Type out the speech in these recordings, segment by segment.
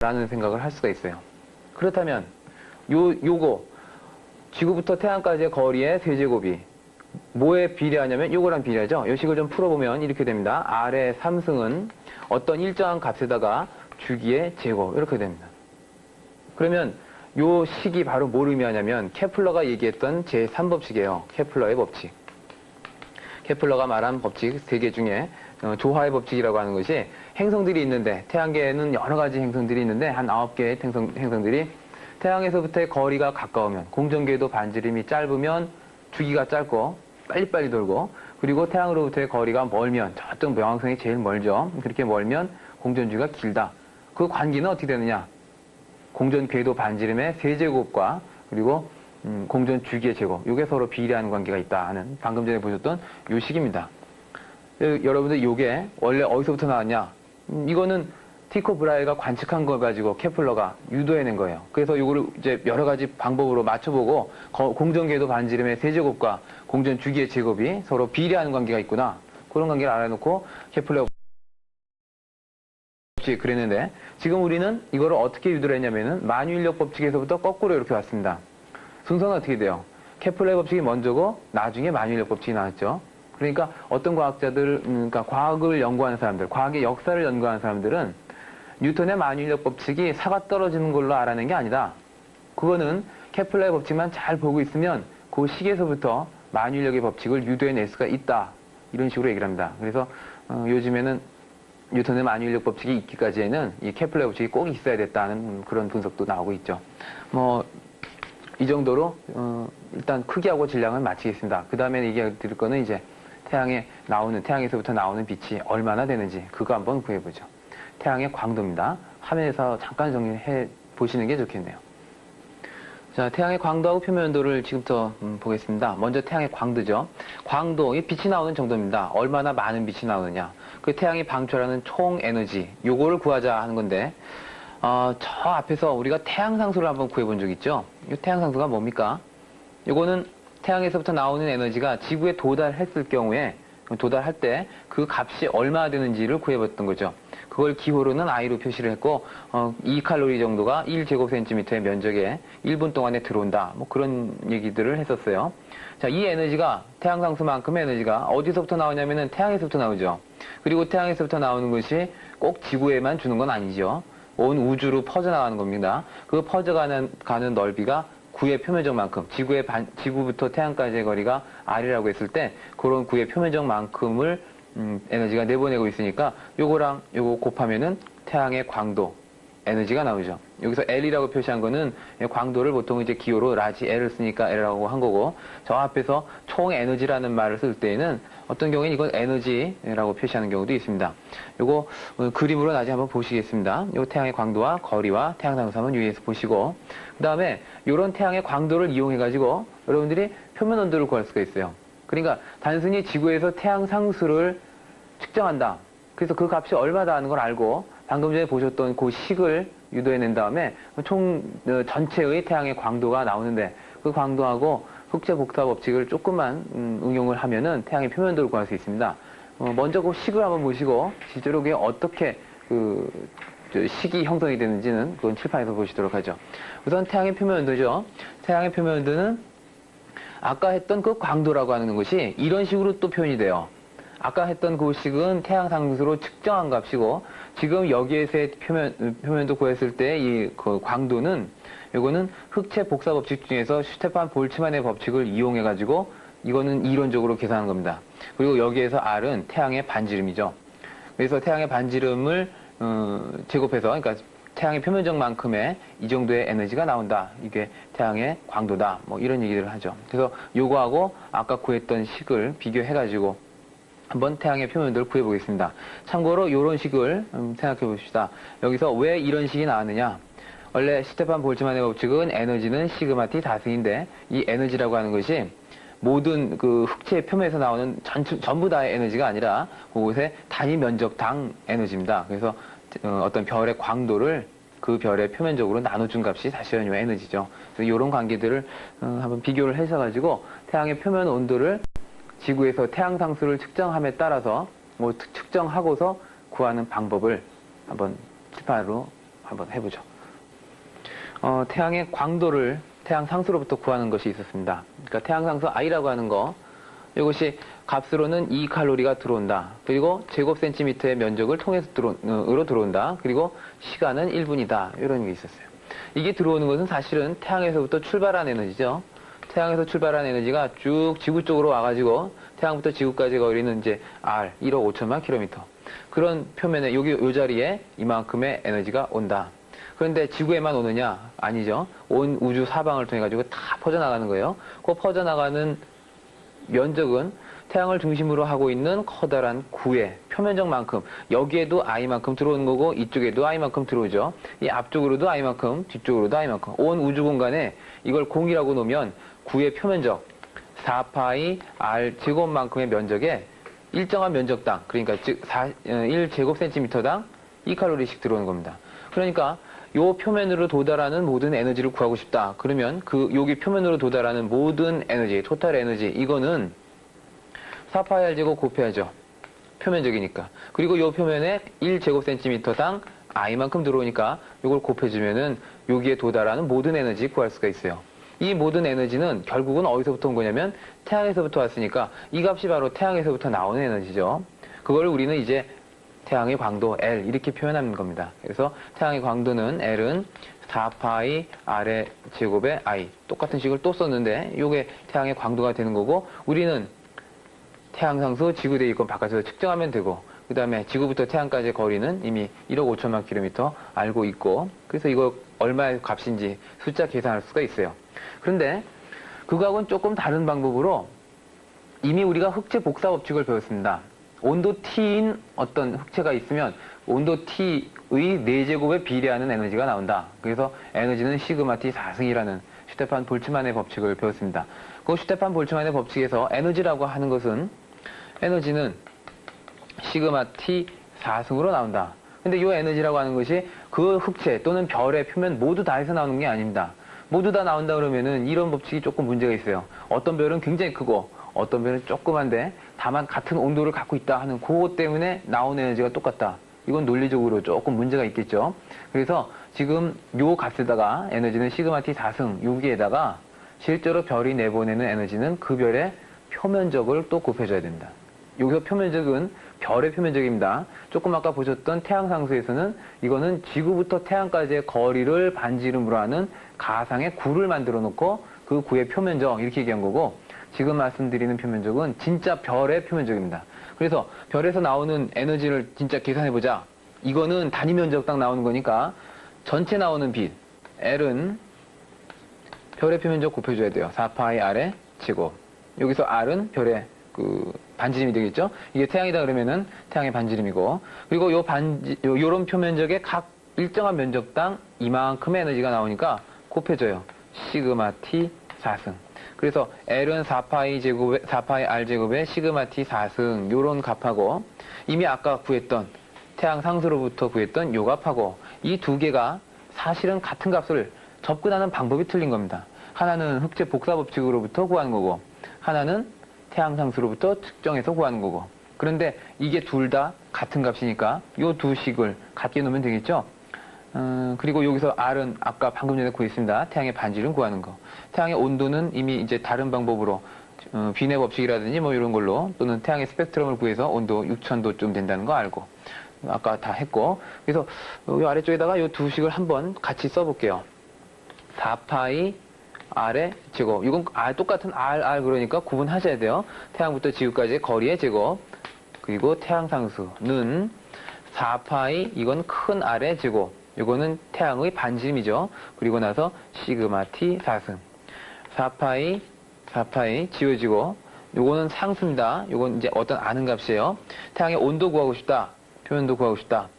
라는 생각을 할 수가 있어요. 그렇다면 요거 지구부터 태양까지의 거리의 세제곱이 뭐에 비례하냐면 요거랑 비례하죠. 이 식을 좀 풀어보면 이렇게 됩니다. R의 3승은 어떤 일정한 값에다가 주기의 제곱 이렇게 됩니다. 그러면 요 식이 바로 뭘 의미하냐면 케플러가 얘기했던 제3법칙이에요. 케플러의 법칙. 케플러가 말한 법칙 3개 중에 조화의 법칙이라고 하는 것이 행성들이 있는데 태양계에는 여러 가지 행성들이 있는데 한 9개의 행성들이 태양에서부터의 거리가 가까우면 공전궤도 반지름이 짧으면 주기가 짧고 빨리빨리 돌고 그리고 태양으로부터의 거리가 멀면 저쪽 명왕성이 제일 멀죠. 그렇게 멀면 공전주기가 길다. 그 관계는 어떻게 되느냐? 공전궤도 반지름의 세제곱과 그리고 공전주기의 제곱 이게 서로 비례하는 관계가 있다 하는 방금 전에 보셨던 요 식입니다. 여러분들 이게 원래 어디서부터 나왔냐? 이거는 티코 브라헤가 관측한 걸 가지고 케플러가 유도해낸 거예요. 그래서 이거를 이제 여러 가지 방법으로 맞춰보고 공전궤도 반지름의 세제곱과 공전주기의 제곱이 서로 비례하는 관계가 있구나. 그런 관계를 알아놓고 케플러 법칙 그랬는데 지금 우리는 이거를 어떻게 유도를 했냐면은 만유인력 법칙에서부터 거꾸로 이렇게 왔습니다. 순서는 어떻게 돼요? 케플러의 법칙이 먼저고 나중에 만유인력 법칙이 나왔죠. 그러니까 어떤 과학자들, 그러니까 과학을 연구하는 사람들, 과학의 역사를 연구하는 사람들은 뉴턴의 만유인력 법칙이 사가 떨어지는 걸로 알아낸 게 아니다. 그거는 케플러의 법칙만 잘 보고 있으면 그 시기에서부터 만유인력의 법칙을 유도해낼 수가 있다. 이런 식으로 얘기를 합니다. 그래서 요즘에는 뉴턴의 만유인력 법칙이 있기까지에는 이 케플러의 법칙이 꼭 있어야 됐다는 그런 분석도 나오고 있죠. 이 정도로 일단 크기하고 질량을 마치겠습니다. 그 다음에 얘기해 드릴 거는 이제 태양에서부터 나오는 빛이 얼마나 되는지 그거 한번 구해보죠. 태양의 광도입니다. 화면에서 잠깐 정리해 보시는 게 좋겠네요. 자, 태양의 광도하고 표면 온도를 지금부터 보겠습니다. 먼저 태양의 광도죠. 광도, 이 빛이 나오는 정도입니다. 얼마나 많은 빛이 나오느냐. 그 태양이 방출하는 총 에너지, 요거를 구하자 하는 건데, 저 앞에서 우리가 태양상수를 한번 구해본 적 있죠? 이 태양상수가 뭡니까? 요거는 태양에서부터 나오는 에너지가 지구에 도달했을 경우에, 도달할 때 그 값이 얼마나 되는지를 구해봤던 거죠. 그걸 기호로는 I로 표시를 했고 2칼로리 정도가 1제곱센티미터의 면적에 1분 동안에 들어온다. 뭐 그런 얘기들을 했었어요. 자, 이 에너지가 태양상수만큼의 에너지가 어디서부터 나오냐면은 태양에서부터 나오죠. 그리고 태양에서부터 나오는 것이 꼭 지구에만 주는 건 아니죠. 온 우주로 퍼져나가는 겁니다. 그 퍼져가는 넓이가 구의 표면적만큼, 지구부터 태양까지의 거리가 R이라고 했을 때 그런 구의 표면적만큼을 에너지가 내보내고 있으니까 요거랑 요거 곱하면은 태양의 광도 에너지가 나오죠. 여기서 L이라고 표시한 거는 광도를 보통 이제 기호로 라지 L을 쓰니까 L이라고 한 거고 저 앞에서 총 에너지라는 말을 쓸 때에는 어떤 경우에는 이건 에너지라고 표시하는 경우도 있습니다. 요거 그림으로 나중에 한번 보시겠습니다. 요 태양의 광도와 거리와 태양상수 한번 유의해서 보시고 그 다음에 요런 태양의 광도를 이용해 가지고 여러분들이 표면 온도를 구할 수가 있어요. 그러니까 단순히 지구에서 태양 상수를 측정한다. 그래서 그 값이 얼마다 하는 걸 알고 방금 전에 보셨던 그 식을 유도해낸 다음에 총 전체의 태양의 광도가 나오는데 그 광도하고 흑제복사 법칙을 조금만 응용을 하면은 태양의 표면도를 구할 수 있습니다. 먼저 그 식을 한번 보시고 실제로 그게 어떻게 식이 형성이 되는지는 그건 칠판에서 보시도록 하죠. 우선 태양의 표면 온도죠. 태양의 표면 온도는 아까 했던 그 광도라고 하는 것이 이런 식으로 또 표현이 돼요. 아까 했던 그 식은 태양 상수로 측정한 값이고 지금 여기에서의 표면도 구했을 때 이 그 광도는 이거는 흑체 복사 법칙 중에서 슈테판 볼츠만의 법칙을 이용해 가지고 이거는 이론적으로 계산한 겁니다. 그리고 여기에서 R은 태양의 반지름이죠. 그래서 태양의 반지름을 제곱해서 그러니까 태양의 표면적만큼의 이 정도의 에너지가 나온다. 이게 태양의 광도다. 뭐 이런 얘기들을 하죠. 그래서 요거하고 아까 구했던 식을 비교해가지고 한번 태양의 표면 온도를 구해보겠습니다. 참고로 이런 식을 생각해 봅시다. 여기서 왜 이런 식이 나왔느냐? 원래 스테판 볼츠만의 법칙은 에너지는 시그마 T 다승인데 이 에너지라고 하는 것이 모든 그 흑체의 표면에서 나오는 전부 다의 에너지가 아니라 그곳의 단위 면적당 에너지입니다. 그래서 어떤 별의 광도를 그 별의 표면적으로 나눠준 값이 사실은 이 에너지죠. 그래서 이런 관계들을 한번 비교를 해서 가지고 태양의 표면 온도를 지구에서 태양 상수를 측정함에 따라서 측정하고서 구하는 방법을 한번 칠판으로 한번 해보죠. 태양의 광도를 태양 상수로부터 구하는 것이 있었습니다. 그러니까 태양 상수 I라고 하는 거, 이것이 값으로는 2칼로리가 들어온다. 그리고 제곱센티미터의 면적을 통해서 들어온다. 그리고 시간은 1분이다. 이런 게 있었어요. 이게 들어오는 것은 사실은 태양에서부터 출발한 에너지죠. 태양에서 출발한 에너지가 쭉 지구 쪽으로 와가지고 태양부터 지구까지 거리는 이제 R, 1억 5천만 킬로미터. 그런 표면에, 요 자리에 이만큼의 에너지가 온다. 그런데 지구에만 오느냐? 아니죠. 온 우주 사방을 통해 가지고 다 퍼져나가는 거예요. 그 퍼져나가는 면적은 태양을 중심으로 하고 있는 커다란 구의 표면적만큼, 여기에도 I만큼 들어오는 거고 이쪽에도 I만큼 들어오죠. 이 앞쪽으로도 I만큼, 뒤쪽으로도 I만큼. 온 우주 공간에 이걸 공이라고 놓으면 구의 표면적 4파이 R 제곱만큼의 면적에 일정한 면적당, 그러니까 즉 1제곱센티미터당 2칼로리씩 들어오는 겁니다. 그러니까 요 표면으로 도달하는 모든 에너지를 구하고 싶다. 그러면 여기 표면으로 도달하는 모든 에너지, 토탈 에너지, 이거는 4파이 R 제곱 곱해야죠. 표면적이니까. 그리고 요 표면에 1제곱센티미터당 I만큼 들어오니까 이걸 곱해주면은 여기에 도달하는 모든 에너지 구할 수가 있어요. 이 모든 에너지는 결국은 어디서부터 온 거냐면 태양에서부터 왔으니까 이 값이 바로 태양에서부터 나오는 에너지죠. 그걸 우리는 이제 태양의 광도 L 이렇게 표현하는 겁니다. 그래서 태양의 광도는 L은 4파이 R의 제곱의 I, 똑같은 식을 또 썼는데 이게 태양의 광도가 되는 거고, 우리는 태양 상수 지구 대기권 바깥에서 측정하면 되고, 그 다음에 지구부터 태양까지의 거리는 이미 1억 5천만 킬로미터 알고 있고, 그래서 이거 얼마의 값인지 숫자 계산할 수가 있어요. 그런데 그거하고는 조금 다른 방법으로 이미 우리가 흑체 복사 법칙을 배웠습니다. 온도 T인 어떤 흑체가 있으면 온도 T의 4제곱에 비례하는 에너지가 나온다. 그래서 에너지는 시그마 T 4승이라는 슈테판 볼츠만의 법칙을 배웠습니다. 그 슈테판 볼츠만의 법칙에서 에너지라고 하는 것은, 에너지는 시그마 T 4승으로 나온다. 근데 이 에너지라고 하는 것이 그 흑체 또는 별의 표면 모두 다 해서 나오는 게 아닙니다. 모두 다 나온다 그러면은 이런 법칙이 조금 문제가 있어요. 어떤 별은 굉장히 크고 어떤 별은 조그만데 다만 같은 온도를 갖고 있다 하는 그것 때문에 나오는 에너지가 똑같다. 이건 논리적으로 조금 문제가 있겠죠. 그래서 지금 요 값에다가 에너지는 시그마 T 4승 여기에다가 실제로 별이 내보내는 에너지는 그 별의 표면적을 또 곱해줘야 된다. 여기서 표면적은 별의 표면적입니다. 조금 아까 보셨던 태양 상수에서는 이거는 지구부터 태양까지의 거리를 반지름으로 하는 가상의 구를 만들어 놓고 그 구의 표면적 이렇게 얘기한 거고, 지금 말씀드리는 표면적은 진짜 별의 표면적입니다. 그래서 별에서 나오는 에너지를 진짜 계산해보자. 이거는 단위 면적당 나오는 거니까 전체 나오는 빛 L은 별의 표면적 곱해줘야 돼요. 4파이 R의 제곱. 여기서 R은 별의 반지름이 되겠죠? 이게 태양이다 그러면은 태양의 반지름이고, 그리고 요런 표면적의 각 일정한 면적당 이만큼의 에너지가 나오니까 곱해져요. 시그마 T 4승. 그래서 L은 4파이 R 제곱에 시그마 T 4승 요런 값하고, 이미 아까 구했던 태양 상수로부터 구했던 요 값하고, 이 두 개가 사실은 같은 값을 접근하는 방법이 틀린 겁니다. 하나는 흑체 복사 법칙으로부터 구하는 거고, 하나는 태양 상수로부터 측정해서 구하는 거고. 그런데 이게 둘 다 같은 값이니까 요 두 식을 같게 놓으면 되겠죠? 그리고 여기서 R은 아까 방금 전에 구했습니다. 태양의 반지름 구하는 거. 태양의 온도는 이미 이제 다른 방법으로 빈의 법칙이라든지 뭐 이런 걸로, 또는 태양의 스펙트럼을 구해서 온도 6000도쯤 된다는 거 알고 아까 다 했고, 그래서 이 아래쪽에다가 이 두 식을 한번 같이 써볼게요. 4파이 R의 제곱. 이건 똑같은 R 그러니까 구분하셔야 돼요. 태양부터 지구까지의 거리의 제곱. 그리고 태양 상수는 4파이, 이건 큰 R의 제곱. 이거는 태양의 반지름이죠. 그리고 나서 시그마 T 4승. 4파이 지워지고, 요거는 상수입니다. 요건 이제 어떤 아는 값이에요. 태양의 온도 구하고 싶다. 표면도 구하고 싶다.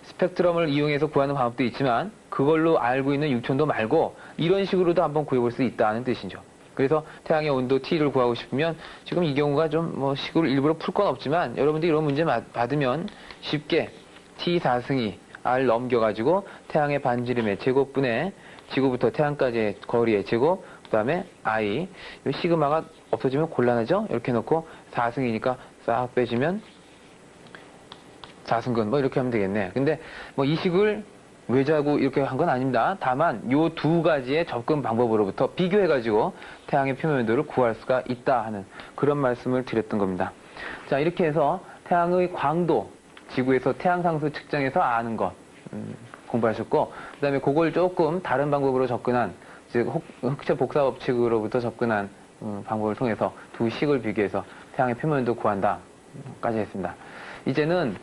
스펙트럼을 이용해서 구하는 방법도 있지만 그걸로 알고 있는 6000도 말고 이런 식으로도 한번 구해볼 수 있다는 뜻이죠. 그래서 태양의 온도 T를 구하고 싶으면, 지금 이 경우가 좀 뭐 식으로 일부러 풀 건 없지만 여러분들이 이런 문제 받으면 쉽게 T 4승이 R 넘겨가지고 태양의 반지름의 제곱분의 지구부터 태양까지의 거리의 제곱, 그 다음에 I, 이 시그마가 없어지면 곤란하죠? 이렇게 놓고 4승이니까 싹 빼주면 4승근 뭐 이렇게 하면 되겠네. 근데 뭐 이 식을 왜 자고 이렇게 한 건 아닙니다. 다만 요 두 가지의 접근 방법으로부터 비교해가지고 태양의 표면 온도를 구할 수가 있다 하는 그런 말씀을 드렸던 겁니다. 자, 이렇게 해서 태양의 광도, 지구에서 태양 상수 측정해서 아는 것 공부하셨고, 그 다음에 그걸 조금 다른 방법으로 접근한, 즉 흑체 복사 법칙으로부터 접근한 방법을 통해서 두 식을 비교해서 태양의 표면 온도 구한다까지 했습니다. 이제는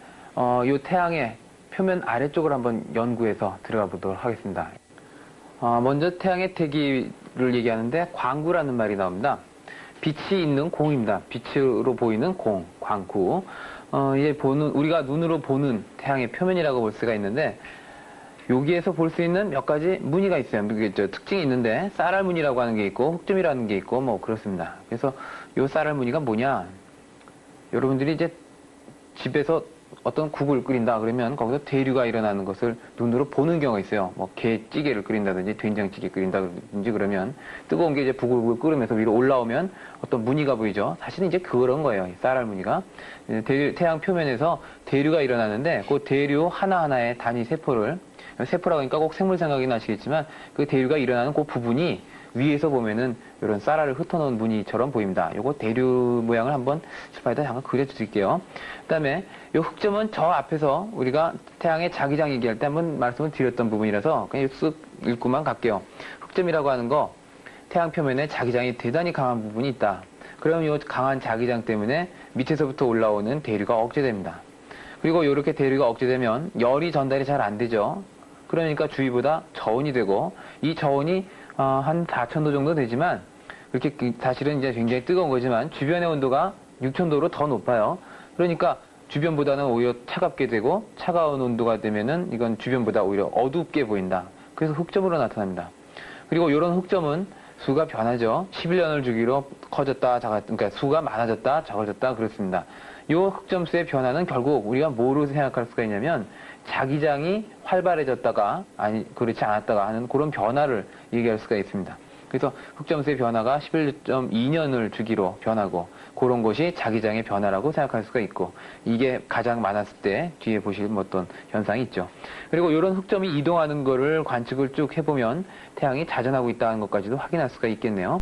이 태양의 표면 아래쪽을 한번 연구해서 들어가 보도록 하겠습니다. 먼저 태양의 태기를 얘기하는데 광구라는 말이 나옵니다. 빛이 있는 공입니다. 빛으로 보이는 공, 광구. 이제 우리가 눈으로 보는 태양의 표면이라고 볼 수가 있는데, 여기에서 볼 수 있는 몇 가지 무늬가 있어요. 특징이 있는데, 쌀알 무늬라고 하는 게 있고, 흑점이라는 게 있고, 뭐 그렇습니다. 그래서 이 쌀알 무늬가 뭐냐? 여러분들이 이제 집에서 어떤 국을 끓인다 그러면 거기서 대류가 일어나는 것을 눈으로 보는 경우가 있어요. 뭐 게찌개를 끓인다든지 된장찌개 끓인다든지 그러면 뜨거운 게 이제 부글부글 끓으면서 위로 올라오면 어떤 무늬가 보이죠. 사실은 이제 그런 거예요. 쌀알 무늬가. 태양 표면에서 대류가 일어나는데 그 대류 하나하나의 단위 세포라고 하니까 꼭 생물 생각이 나시겠지만 그 대류가 일어나는 그 부분이 위에서 보면은 이런 쌀알을 흩어놓은 무늬처럼 보입니다. 요거 대류 모양을 한번 스파이더 잠깐 그려드릴게요. 그 다음에 요 흑점은 저 앞에서 우리가 태양의 자기장 얘기할 때 한번 말씀을 드렸던 부분이라서 그냥 쓱 읽고만 갈게요. 흑점이라고 하는 거, 태양 표면에 자기장이 대단히 강한 부분이 있다. 그럼 이 강한 자기장 때문에 밑에서부터 올라오는 대류가 억제됩니다. 그리고 이렇게 대류가 억제되면 열이 전달이 잘 안 되죠. 그러니까 주위보다 저온이 되고, 이 저온이 한 4,000도 정도 되지만, 이렇게 사실은 이제 굉장히 뜨거운 거지만, 주변의 온도가 6,000도로 더 높아요. 그러니까 주변보다는 오히려 차갑게 되고, 차가운 온도가 되면은 이건 주변보다 오히려 어둡게 보인다. 그래서 흑점으로 나타납니다. 그리고 이런 흑점은 수가 변하죠. 11년을 주기로 커졌다, 작았다, 그러니까 수가 많아졌다, 적어졌다, 그렇습니다. 이 흑점수의 변화는 결국 우리가 뭐로 생각할 수가 있냐면, 자기장이 활발해졌다가 그렇지 않았다가 하는 그런 변화를 얘기할 수가 있습니다. 그래서 흑점수의 변화가 11.2년을 주기로 변하고 그런 것이 자기장의 변화라고 생각할 수가 있고, 이게 가장 많았을 때 뒤에 보실 어떤 현상이 있죠. 그리고 이런 흑점이 이동하는 거를 관측을 쭉 해보면 태양이 자전하고 있다는 것까지도 확인할 수가 있겠네요.